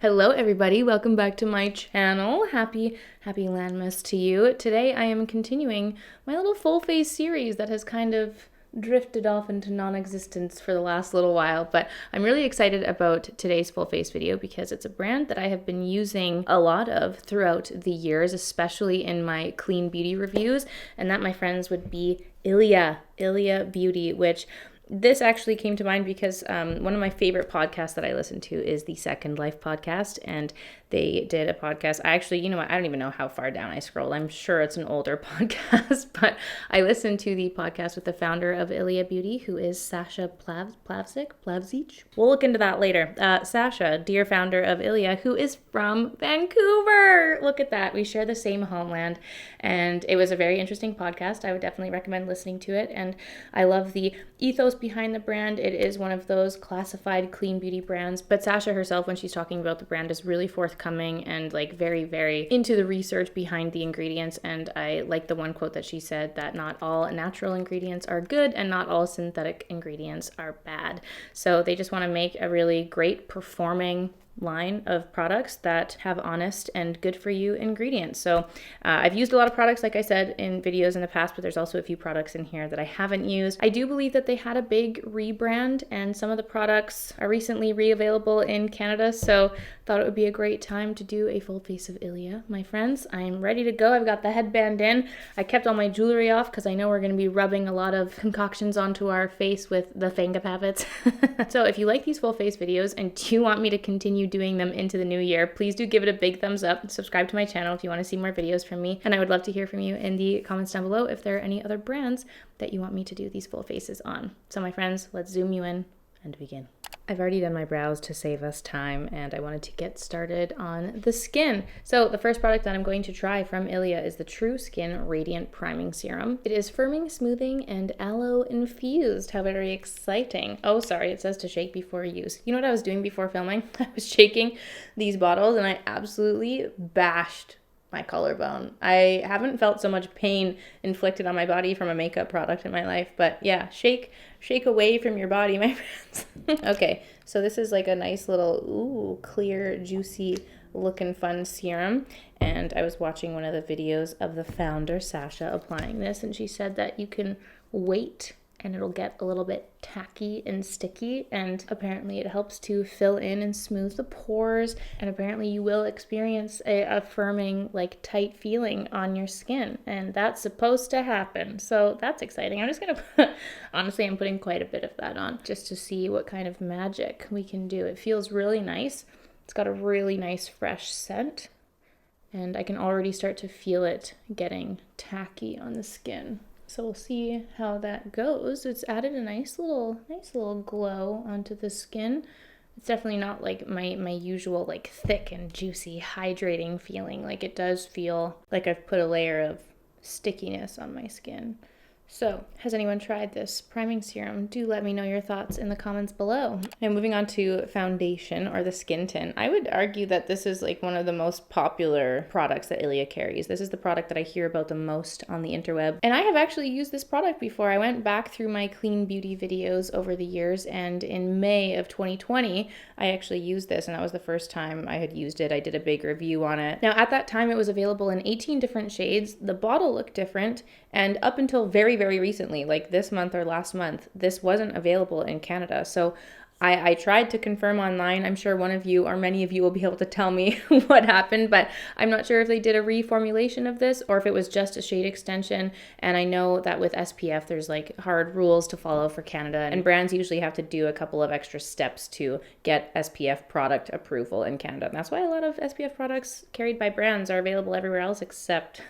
Hello everybody, welcome back to my channel. Happy Landmas to you. Today I am continuing my little full face series that has kind of drifted off into non-existence for the last little while, but I'm really excited about today's full face video because it's a brand that I have been using a lot of throughout the years, especially in my clean beauty reviews, and that, my friends, would be ILIA Beauty, which this actually came to mind because one of my favorite podcasts that I listen to is the Second Life podcast, and they did a podcast. I actually, you know what, I don't even know how far down I scrolled. I'm sure it's an older podcast, but I listened to the podcast with the founder of ILIA Beauty, who is Sasha Plavsic. We'll look into that later. Sasha, dear founder of ILIA, who is from Vancouver. Look at that. We share the same homeland, and it was a very interesting podcast. I would definitely recommend listening to it, and I love the ethos behind the brand. It is one of those classified clean beauty brands, but Sasha herself, when she's talking about the brand, is really forthcoming and like very into the research behind the ingredients. And I like the one quote that she said, that not all natural ingredients are good and not all synthetic ingredients are bad. So they just want to make a really great performing line of products that have honest and good for you ingredients. So I've used a lot of products, like I said, in videos in the past, but there's also a few products in here that I haven't used. I do believe that they had a big rebrand, and some of the products are recently re-available in Canada, so thought it would be a great time to do a full face of ILIA. My friends, I'm ready to go. I've got the headband in. I kept all my jewelry off because I know we're going to be rubbing a lot of concoctions onto our face with the Fangapavits. So if you like these full face videos and do you want me to continue doing them into the new year, please do give it a big thumbs up. Subscribe to my channel if you want to see more videos from me, and I would love to hear from you in the comments down below if there are any other brands that you want me to do these full faces on. So my friends, let's zoom you in and begin. I've already done my brows to save us time, and I wanted to get started on the skin. So the first product that I'm going to try from ILIA is the True Skin Radiant Priming Serum. It is firming, smoothing, and aloe infused. How very exciting. Oh, sorry, it says to shake before use. You know what I was doing before filming? I was shaking these bottles and I absolutely bashed my collarbone. I haven't felt so much pain inflicted on my body from a makeup product in my life, but yeah, shake away from your body, my friends. Okay, so this is like a nice little, clear, juicy looking fun serum, and I was watching one of the videos of the founder, Sasha, applying this, and she said that you can wait and it'll get a little bit tacky and sticky, and apparently it helps to fill in and smooth the pores, and apparently you will experience a firming, like, tight feeling on your skin, and that's supposed to happen, so that's exciting. I'm just gonna put, honestly, I'm putting quite a bit of that on just to see what kind of magic we can do. It feels really nice. It's got a really nice fresh scent, and I can already start to feel it getting tacky on the skin. So we'll see how that goes. It's added a nice little glow onto the skin. It's definitely not like my usual like thick and juicy hydrating feeling. Like, it does feel like I've put a layer of stickiness on my skin. So, has anyone tried this priming serum? Do let me know your thoughts in the comments below. Now, moving on to foundation, or the skin tint. I would argue that this is like one of the most popular products that ILIA carries. This is the product that I hear about the most on the interweb. And I have actually used this product before. I went back through my clean beauty videos over the years, and in May of 2020, I actually used this, and that was the first time I had used it. I did a big review on it. Now, at that time, it was available in 18 different shades. The bottle looked different, and up until very recently, like this month or last month, this wasn't available in Canada. So I tried to confirm online. I'm sure one of you or many of you will be able to tell me what happened, but I'm not sure if they did a reformulation of this or if it was just a shade extension. And I know that with SPF, there's like hard rules to follow for Canada, and brands usually have to do a couple of extra steps to get SPF product approval in Canada. And that's why a lot of SPF products carried by brands are available everywhere else except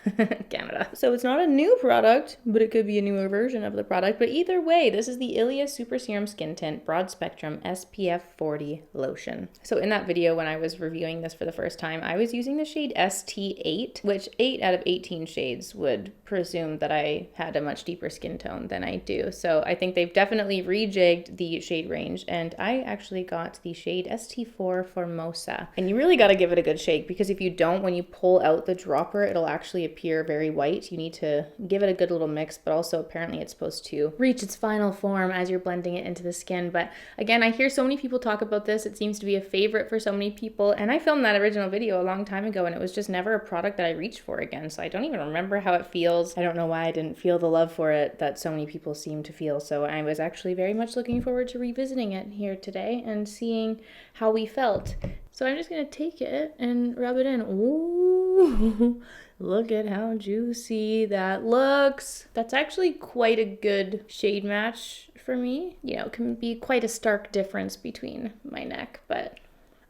Canada. So it's not a new product, but it could be a newer version of the product. But either way, this is the ILIA Super Serum Skin Tint Broad Spectrum SPF 40 lotion. So in that video, when I was reviewing this for the first time, I was using the shade ST8, which 8 out of 18 shades would presume that I had a much deeper skin tone than I do. So I think they've definitely rejigged the shade range, and I actually got the shade ST4 Formosa. And you really got to give it a good shake, because if you don't, when you pull out the dropper, it'll actually appear very white. You need to give it a good little mix, but also apparently it's supposed to reach its final form as you're blending it into the skin. But again, I I hear so many people talk about this. It seems to be a favorite for so many people. And I filmed that original video a long time ago, and it was just never a product that I reached for again. So I don't even remember how it feels. I don't know why I didn't feel the love for it that so many people seem to feel. So I was actually very much looking forward to revisiting it here today and seeing how we felt. So I'm just going to take it and rub it in. Ooh, look at how juicy that looks. That's actually quite a good shade match for me. You know, it can be quite a stark difference between my neck, but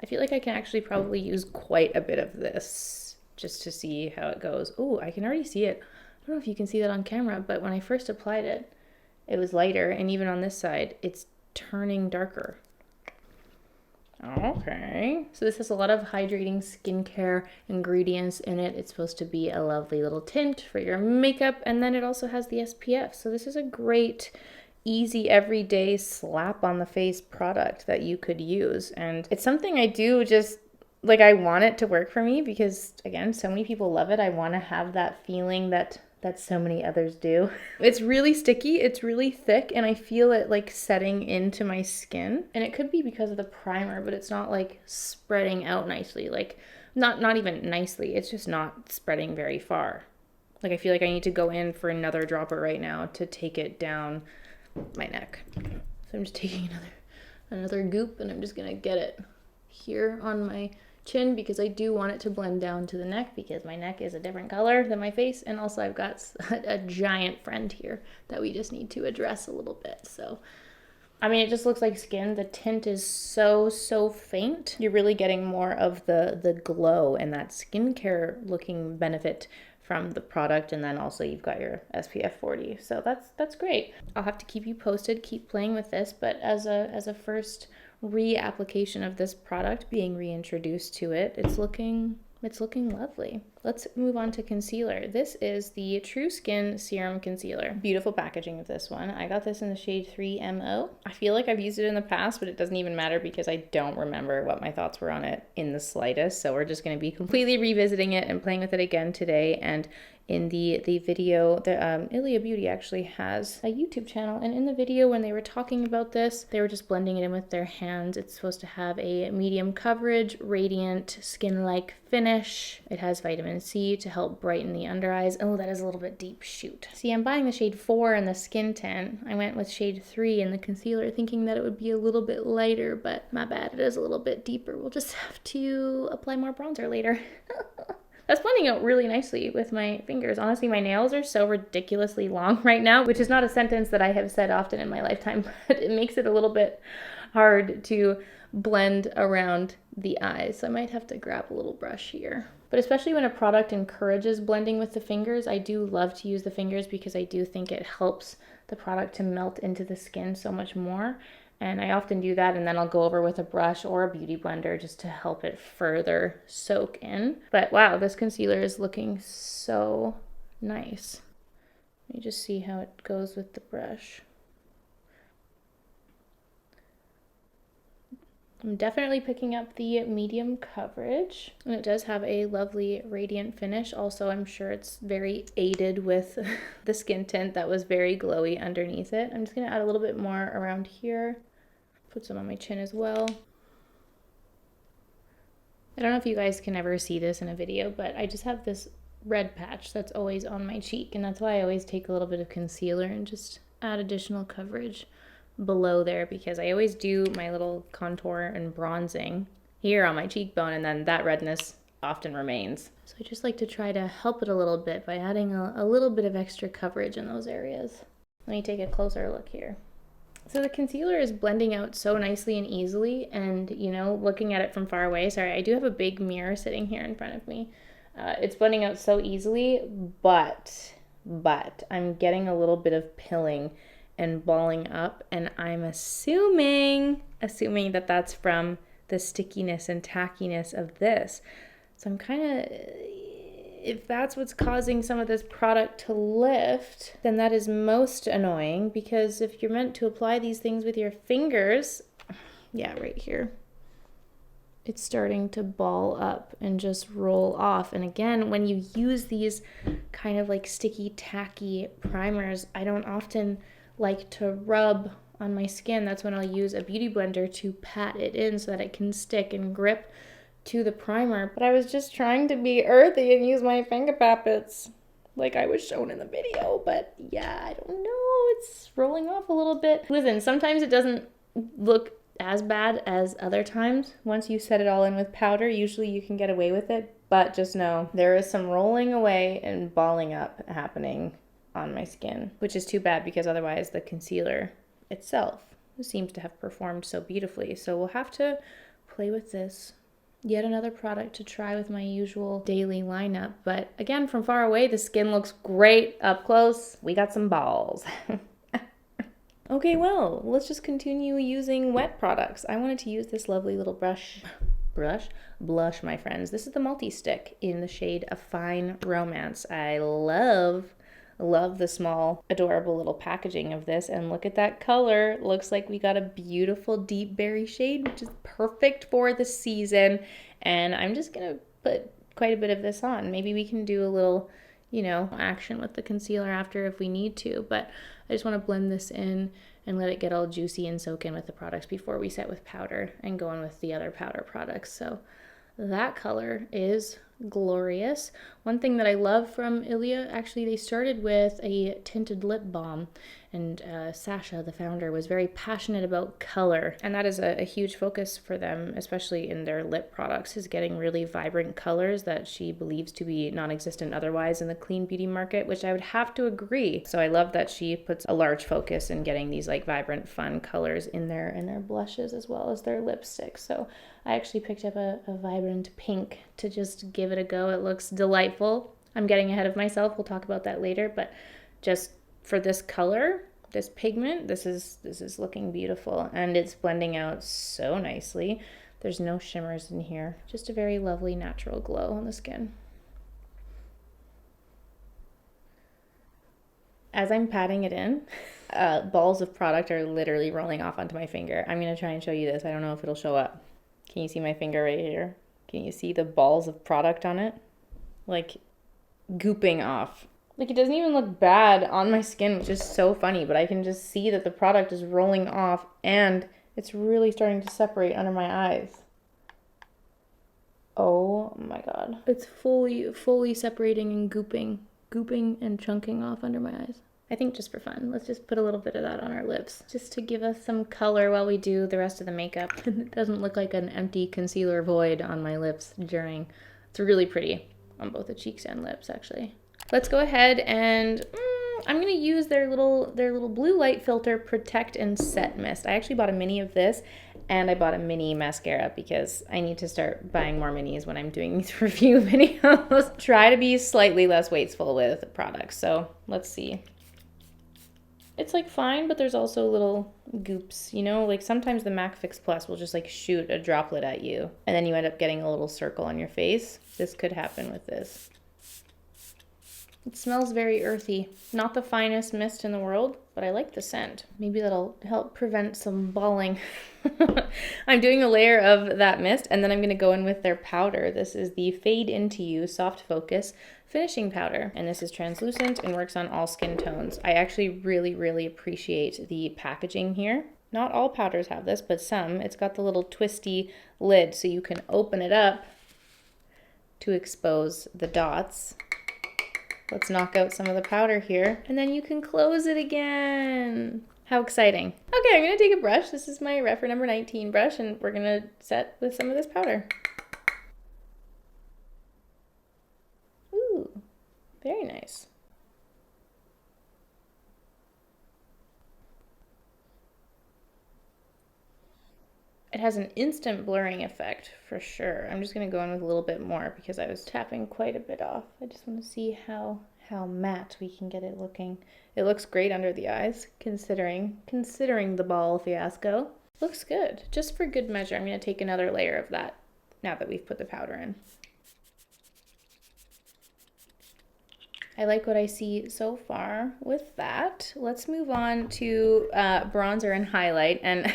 I feel like I can actually probably use quite a bit of this just to see how it goes. Oh, I can already see it. I don't know if you can see that on camera, but when I first applied it, it was lighter, and even on this side, it's turning darker. Okay, so this has a lot of hydrating skincare ingredients in it. It's supposed to be a lovely little tint for your makeup, and then it also has the SPF. So this is a great, easy, everyday slap on the face product that you could use. And it's something I do just, like, I want it to work for me because, again, so many people love it. I want to have that feeling that so many others do. It's really sticky, it's really thick, and I feel it like setting into my skin. And it could be because of the primer, but it's not like spreading out nicely. Like, not even nicely, it's just not spreading very far. Like, I feel like I need to go in for another dropper right now to take it down my neck. So I'm just taking another goop, and I'm just gonna get it here on my chin because I do want it to blend down to the neck because my neck is a different color than my face, and also I've got a giant friend here that we just need to address a little bit. So I mean, it just looks like skin. The tint is so faint. You're really getting more of the glow and that skincare looking benefit from the product, and then also you've got your SPF 40. So that's great. I'll have to keep you posted, keep playing with this, but as a first reapplication of this product, being reintroduced to it, it's looking lovely. Let's move on to concealer. This is the True Skin Serum Concealer. Beautiful packaging of this one. I got this in the shade 3MO. I feel like I've used it in the past, but it doesn't even matter because I don't remember what my thoughts were on it in the slightest. So we're just going to be completely revisiting it and playing with it again today. And in the video, ILIA Beauty actually has a YouTube channel, and in the video when they were talking about this, they were just blending it in with their hands. It's supposed to have a medium coverage, radiant, skin-like finish. It has vitamin C to help brighten the under eyes. Oh, that is a little bit deep, shoot. See, I'm buying the shade 4 in the skin tint. I went with shade 3 in the concealer thinking that it would be a little bit lighter, but my bad, it is a little bit deeper. We'll just have to apply more bronzer later. That's blending out really nicely with my fingers. Honestly, my nails are so ridiculously long right now, which is not a sentence that I have said often in my lifetime, but it makes it a little bit hard to blend around the eyes. So I might have to grab a little brush here. But especially when a product encourages blending with the fingers, I do love to use the fingers because I do think it helps the product to melt into the skin so much more. And I often do that, and then I'll go over with a brush or a beauty blender just to help it further soak in. But wow, this concealer is looking so nice. Let me just see how it goes with the brush. I'm definitely picking up the medium coverage, and it does have a lovely radiant finish. Also, I'm sure it's very aided with the skin tint that was very glowy underneath it. I'm just gonna add a little bit more around here. Put some on my chin as well. I don't know if you guys can ever see this in a video, but I just have this red patch that's always on my cheek, and that's why I always take a little bit of concealer and just add additional coverage below there, because I always do my little contour and bronzing here on my cheekbone, and then that redness often remains. So I just like to try to help it a little bit by adding a little bit of extra coverage in those areas. Let me take a closer look here. So the concealer is blending out so nicely and easily, and you know, looking at it from far away, sorry, I do have a big mirror sitting here in front of me. It's blending out so easily, but I'm getting a little bit of pilling and balling up, and I'm assuming that that's from the stickiness and tackiness of this. So I'm kind of, if that's what's causing some of this product to lift, then that is most annoying, because if you're meant to apply these things with your fingers, yeah, right here, it's starting to ball up and just roll off. And again, when you use these kind of like sticky, tacky primers, I don't often like to rub on my skin, that's when I'll use a beauty blender to pat it in so that it can stick and grip to the primer. But I was just trying to be earthy and use my finger puppets like I was shown in the video. But yeah, I don't know. It's rolling off a little bit. Listen, sometimes it doesn't look as bad as other times. Once you set it all in with powder, usually you can get away with it. But just know there is some rolling away and balling up happening on my skin, which is too bad because otherwise the concealer itself seems to have performed so beautifully. So we'll have to play with this. Yet another product to try with my usual daily lineup. But again, from far away, the skin looks great. Up close, we got some balls. Okay, well, let's just continue using wet products. I wanted to use this lovely little blush, my friends. This is the multi-stick in the shade of Fine Romance. I love the small, adorable little packaging of this. And look at that color. Looks like we got a beautiful deep berry shade, which is perfect for the season. And I'm just gonna put quite a bit of this on. Maybe we can do a little, you know, action with the concealer after if we need to. But I just want to blend this in and let it get all juicy and soak in with the products before we set with powder and go in with the other powder products. So that color is glorious. One thing that I love from ILIA, actually they started with a tinted lip balm, and Sasha, the founder, was very passionate about color, and that is a huge focus for them, especially in their lip products, is getting really vibrant colors that she believes to be non-existent otherwise in the clean beauty market, which I would have to agree. So I love that she puts a large focus in getting these like vibrant, fun colors in their blushes as well as their lipsticks. So I actually picked up a vibrant pink to just give it a go. It looks delightful. I'm getting ahead of myself. We'll talk about that later, but just for this color, this pigment, this is looking beautiful, and it's blending out so nicely. There's no shimmers in here. Just a very lovely natural glow on the skin. As I'm patting it in, balls of product are literally rolling off onto my finger. I'm going to try and show you this. I don't know if it'll show up. Can you see my finger right here? Can you see the balls of product on it? Like gooping off. Like it doesn't even look bad on my skin, which is so funny, but I can just see that the product is rolling off and it's really starting to separate under my eyes. Oh my God. It's fully separating and gooping and chunking off under my eyes. I think just for fun, let's just put a little bit of that on our lips, just to give us some color while we do the rest of the makeup. It doesn't look like an empty concealer void on my lips during. It's really pretty on both the cheeks and lips, actually. Let's go ahead and I'm going to use their little blue light filter protect and set mist. I actually bought a mini of this, and I bought a mini mascara because I need to start buying more minis when I'm doing these review videos. Try to be slightly less wasteful with products. So let's see. It's like fine, but there's also little goops, you know, like sometimes the MAC Fix Plus will just like shoot a droplet at you and then you end up getting a little circle on your face. This could happen with this. It smells very earthy. Not the finest mist in the world, but I like the scent. Maybe that'll help prevent some balling. I'm doing a layer of that mist, and then I'm going to go in with their powder. This is the Fade Into You Soft Focus Finishing Powder, and this is translucent and works on all skin tones. I actually really appreciate the packaging here. Not all powders have this, but some. It's got the little twisty lid, so you can open it up to expose the dots. Let's knock out some of the powder here, and then you can close it again. How exciting. Okay, I'm gonna take a brush. This is my Rephr number 19 brush, and we're gonna set with some of this powder. Ooh, very nice. It has an instant blurring effect for sure. I'm just gonna go in with a little bit more because I was tapping quite a bit off. I just wanna see how matte we can get it looking. It looks great under the eyes, considering the ball fiasco. Looks good. Just for good measure, I'm gonna take another layer of that now that we've put the powder in. I like what I see so far with that. Let's move on to bronzer and highlight. And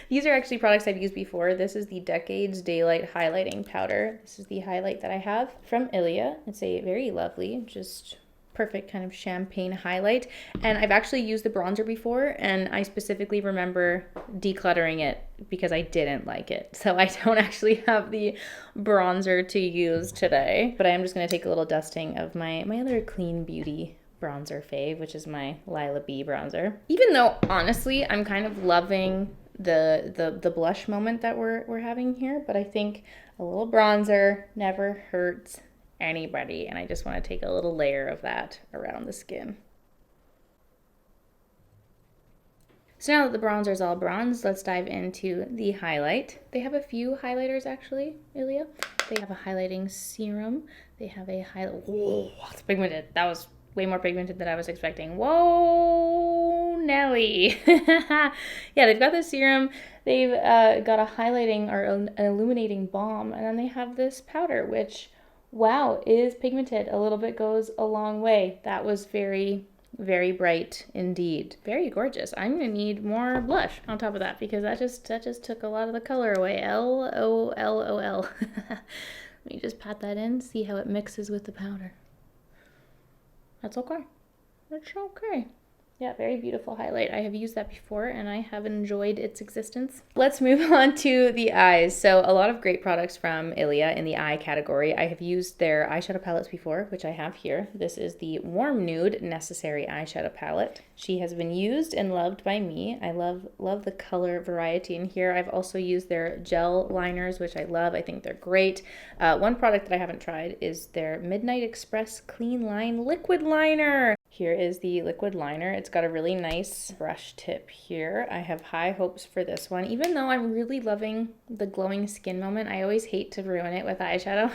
these are actually products I've used before. This is the Decades Daylight Highlighting Powder. This is the highlight that I have from ILIA. It's a very lovely, just perfect kind of champagne highlight. And I've actually used the bronzer before, and I specifically remember decluttering it because I didn't like it. So I don't actually have the bronzer to use today, but I am just going to take a little dusting of my other clean beauty bronzer fave, which is my Lila B bronzer. Even though honestly I'm kind of loving the blush moment that we're having here, but I think a little bronzer never hurts anybody, and I just want to take a little layer of that around the skin. So now that the bronzer is all bronzed, let's dive into the highlight. They have a few highlighters actually, ILIA. They have a highlighting serum. They have a highlight. Whoa, it's pigmented. That was way more pigmented than I was expecting. Whoa, Nelly. Yeah, they've got the serum. They've got a highlighting or an illuminating balm, and then they have this powder, which, wow, is pigmented. A little bit goes a long way. That was very, very bright indeed. Very gorgeous. I'm gonna need more blush on top of that because that just took a lot of the color away. LOLOL. Let me just pat that in, see how it mixes with the powder. That's okay. That's okay. Yeah, very beautiful highlight. I have used that before and I have enjoyed its existence. Let's move on to the eyes. So a lot of great products from ILIA in the eye category. I have used their eyeshadow palettes before, which I have here. This is the Warm Nude Necessary Eyeshadow Palette. She has been used and loved by me. I love the color variety in here. I've also used their gel liners, which I love. I think they're great. One product that I haven't tried is their Midnight Express Clean Line Liquid Liner. Here is the liquid liner. It's got a really nice brush tip here. I have high hopes for this one. Even though I'm really loving the glowing skin moment, I always hate to ruin it with eyeshadow.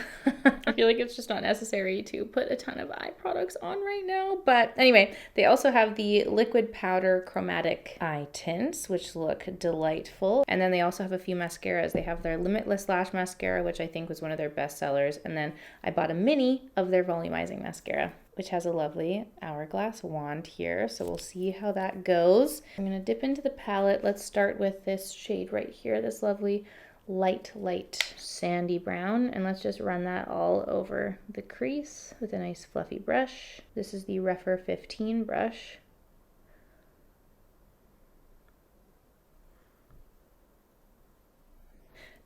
I feel like it's just not necessary to put a ton of eye products on right now. But anyway, they also have the liquid powder chromatic eye tints, which look delightful. And then they also have a few mascaras. They have their Limitless Lash Mascara, which I think was one of their best sellers. And then I bought a mini of their volumizing mascara, which has a lovely hourglass wand here. So we'll see how that goes. I'm gonna dip into the palette. Let's start with this shade right here, this lovely light sandy brown. And let's just run that all over the crease with a nice fluffy brush. This is the Refer 15 brush.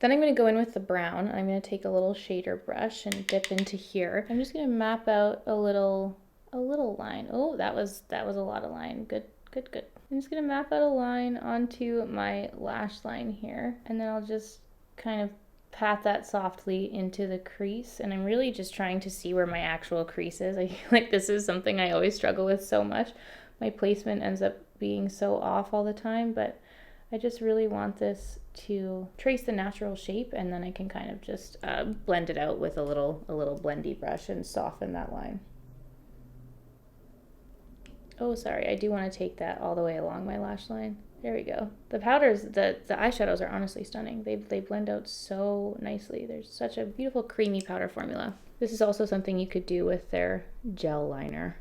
Then I'm going to go in with the brown. I'm going to take a little shader brush and dip into here. I'm just going to map out a little line. Oh, that was a lot of line. Good. I'm just going to map out a line onto my lash line here, and then I'll just kind of pat that softly into the crease. And I'm really just trying to see where my actual crease is. I feel like this is something I always struggle with so much. My placement ends up being so off all the time, but I just really want this to trace the natural shape, and then I can kind of just blend it out with a little blendy brush and soften that line. Oh, sorry, I do want to take that all the way along my lash line. There we go. The powders, the eyeshadows are honestly stunning. They blend out so nicely. There's such a beautiful creamy powder formula. This is also something you could do with their gel liner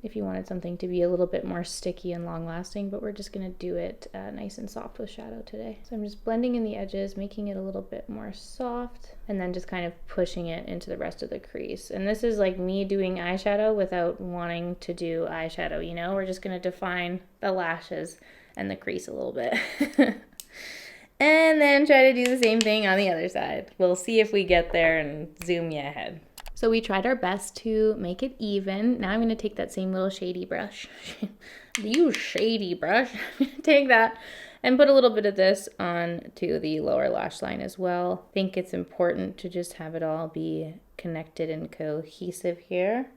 if you wanted something to be a little bit more sticky and long lasting, but we're just gonna do it nice and soft with shadow today. So I'm just blending in the edges, making it a little bit more soft, and then just kind of pushing it into the rest of the crease. And this is like me doing eyeshadow without wanting to do eyeshadow, you know? We're just gonna define the lashes and the crease a little bit. And then try to do the same thing on the other side. We'll see if we get there and zoom you ahead. So we tried our best to make it even. Now I'm going to take that same little shady brush. You shady brush. I'm going to take that and put a little bit of this onto the lower lash line as well. I think it's important to just have it all be connected and cohesive here.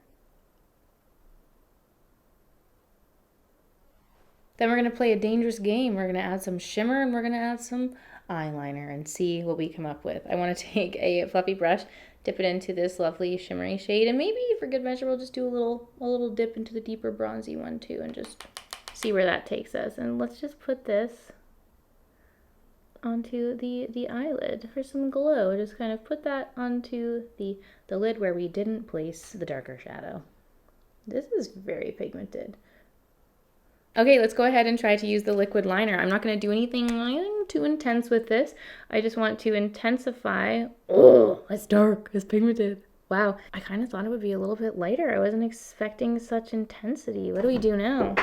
Then we're going to play a dangerous game. We're going to add some shimmer and we're going to add some eyeliner and see what we come up with. I want to take a fluffy brush, dip it into this lovely shimmery shade, and maybe for good measure we'll just do a little dip into the deeper bronzy one too and just see where that takes us. And let's just put this onto the eyelid for some glow. Just kind of put that onto the lid where we didn't place the darker shadow. This is very pigmented. Okay, let's go ahead and try to use the liquid liner. I'm not going to do anything too intense with this. I just want to intensify. Oh, it's dark, it's pigmented. Wow, I kind of thought it would be a little bit lighter. I wasn't expecting such intensity. What do we do now?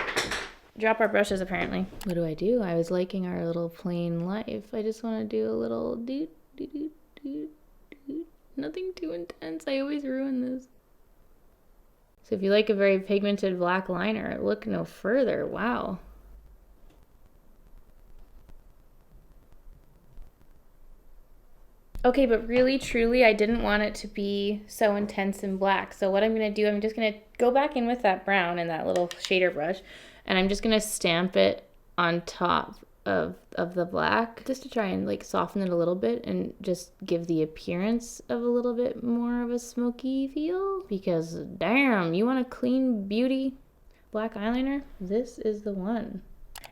Drop our brushes, apparently. What do? I was liking our little plain life. I just want to do a little doot, doot, doot, doot, doot. Nothing too intense. I always ruin this. So if you like a very pigmented black liner, look no further. Wow. Okay, but really, truly, I didn't want it to be so intense and black. So what I'm going to do, I'm just going to go back in with that brown and that little shader brush, and I'm just going to stamp it on top of the black just to try and like soften it a little bit and just give the appearance of a little bit more of a smoky feel. Because damn, you want a clean beauty black eyeliner? This is the one.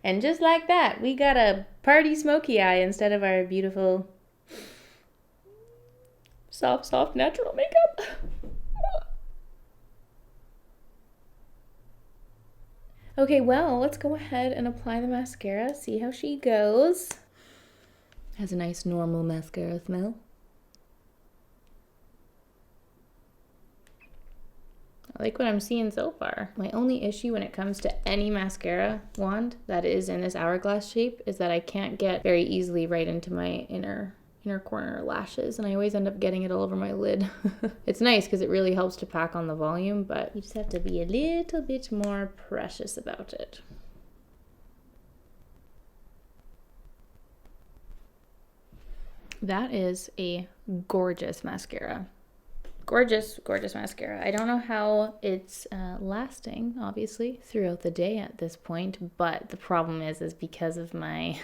And just like that, we got a party smoky eye instead of our beautiful soft natural makeup. Okay, well, let's go ahead and apply the mascara, see how she goes. Has a nice normal mascara smell. I like what I'm seeing so far. My only issue when it comes to any mascara wand that is in this hourglass shape is that I can't get very easily right into my inner corner lashes, and I always end up getting it all over my lid. It's nice because it really helps to pack on the volume, but you just have to be a little bit more precious about it. That is a gorgeous mascara. Gorgeous, gorgeous mascara. I don't know how it's lasting, obviously, throughout the day at this point, but the problem is because of my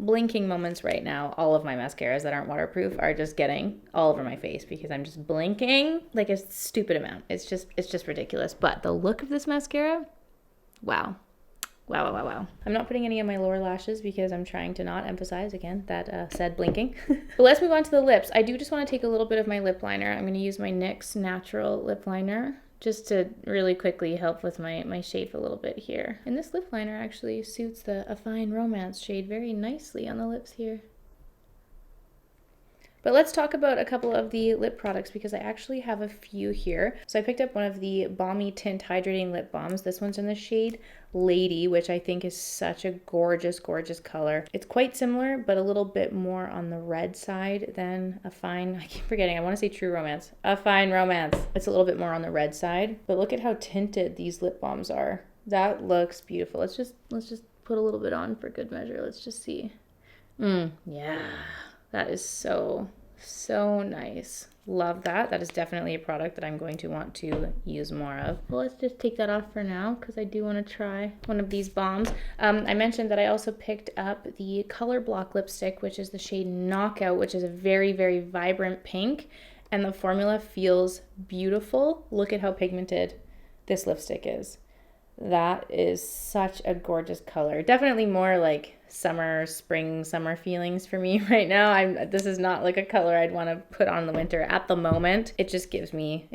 blinking moments right now, all of my mascaras that aren't waterproof are just getting all over my face because I'm just blinking like a stupid amount. It's just ridiculous. But the look of this mascara, wow. Wow. I'm not putting any of my lower lashes because I'm trying to not emphasize, again, that said blinking. But let's move on to the lips. I do just want to take a little bit of my lip liner. I'm going to use my NYX Natural Lip Liner just to really quickly help with my shape a little bit here. And this lip liner actually suits a fine romance shade very nicely on the lips here. But let's talk about a couple of the lip products because I actually have a few here. So I picked up one of the Balmy Tint Hydrating Lip Balms. This one's in the shade Lady, which I think is such a gorgeous, gorgeous color. It's quite similar, but a little bit more on the red side than a fine, I keep forgetting, I want to say True Romance. A Fine Romance. It's a little bit more on the red side, but look at how tinted these lip balms are. That looks beautiful. Let's just put a little bit on for good measure. Let's just see. Yeah. That is so nice. Love that. That is definitely a product that I'm going to want to use more of. Well, let's just take that off for now because I do want to try one of these balms. I mentioned that I also picked up the Color Block lipstick, which is the shade Knockout, which is a very, very vibrant pink. And the formula feels beautiful. Look at how pigmented this lipstick is. That is such a gorgeous color. Definitely more like spring, summer feelings for me right now. This is not like a color I'd want to put on in the winter at the moment. It just gives me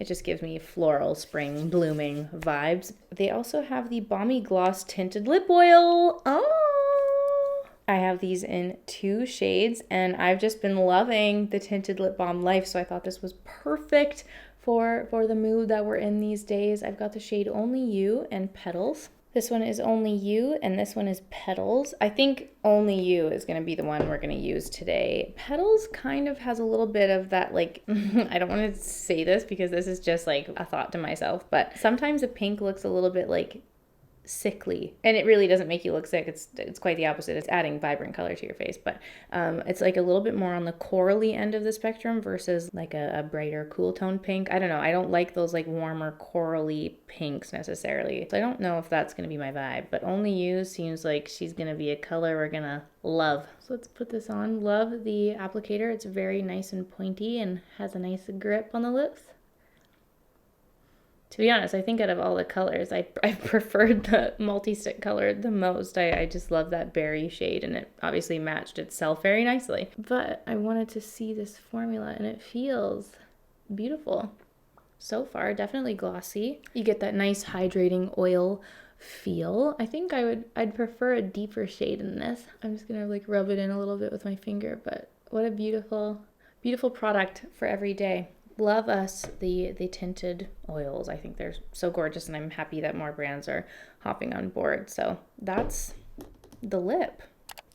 floral, spring, blooming vibes. They also have the Balmy Gloss Tinted Lip Oil. Oh! I have these in 2 shades and I've just been loving the tinted lip balm life, so I thought this was perfect for the mood that we're in these days. I've got the shade Only You and Petals. This one is Only You and this one is Petals. I think Only You is going to be the one we're going to use today. Petals kind of has a little bit of that, like, I don't want to say this because this is just like a thought to myself, but sometimes a pink looks a little bit like sickly, and it really doesn't make you look sick. It's quite the opposite. It's adding vibrant color to your face, but it's like a little bit more on the corally end of the spectrum versus like a brighter cool tone pink. I don't know, I don't like those like warmer corally pinks necessarily, so I don't know if that's going to be my vibe, but Only You seems like she's going to be a color we're gonna love. So let's put this on. Love the applicator. It's very nice and pointy and has a nice grip on the lips. To be honest, I think out of all the colors, I preferred the multi-stick color the most. I just love that berry shade, and it obviously matched itself very nicely. But I wanted to see this formula, and it feels beautiful. So far, definitely glossy. You get that nice hydrating oil feel. I think I'd prefer a deeper shade in this. I'm just gonna like rub it in a little bit with my finger, but what a beautiful, beautiful product for every day. love us the tinted oils. I think they're so gorgeous, and I'm happy that more brands are hopping on board. So that's the lip.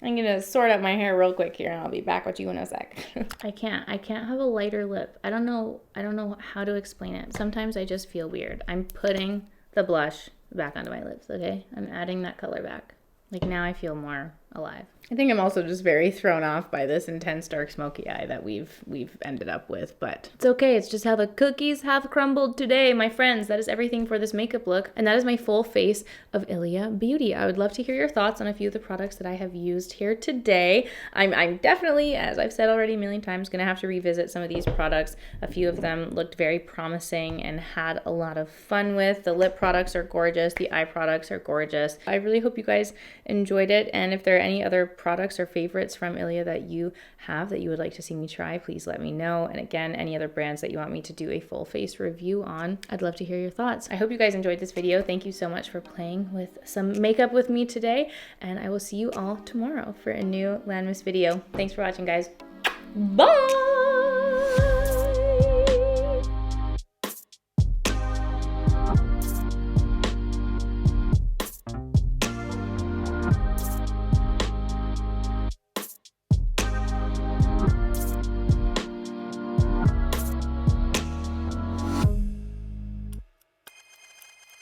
I'm gonna sort out my hair real quick here, and I'll be back with you in a sec. I can't have a lighter lip. I don't know how to explain it. Sometimes I just feel weird. I'm putting the blush back onto my lips, okay? I'm adding that color back. Like, now I feel more alive. I think I'm also just very thrown off by this intense dark smoky eye that we've ended up with, but it's okay. It's just how the cookies have crumbled today, my friends. That is everything for this makeup look, and that is my full face of ILIA Beauty. I would love to hear your thoughts on a few of the products that I have used here today. I'm definitely, as I've said already a million times, gonna have to revisit some of these products. A few of them looked very promising and had a lot of fun with. The lip products are gorgeous. The eye products are gorgeous. I really hope you guys enjoyed it, and if there are any other products or favorites from ILIA that you have that you would like to see me try, please let me know. And again, any other brands that you want me to do a full face review on, I'd love to hear your thoughts. I hope you guys enjoyed this video. Thank you so much for playing with some makeup with me today, and I will see you all tomorrow for a new Landmas video. Thanks for watching, guys. Bye!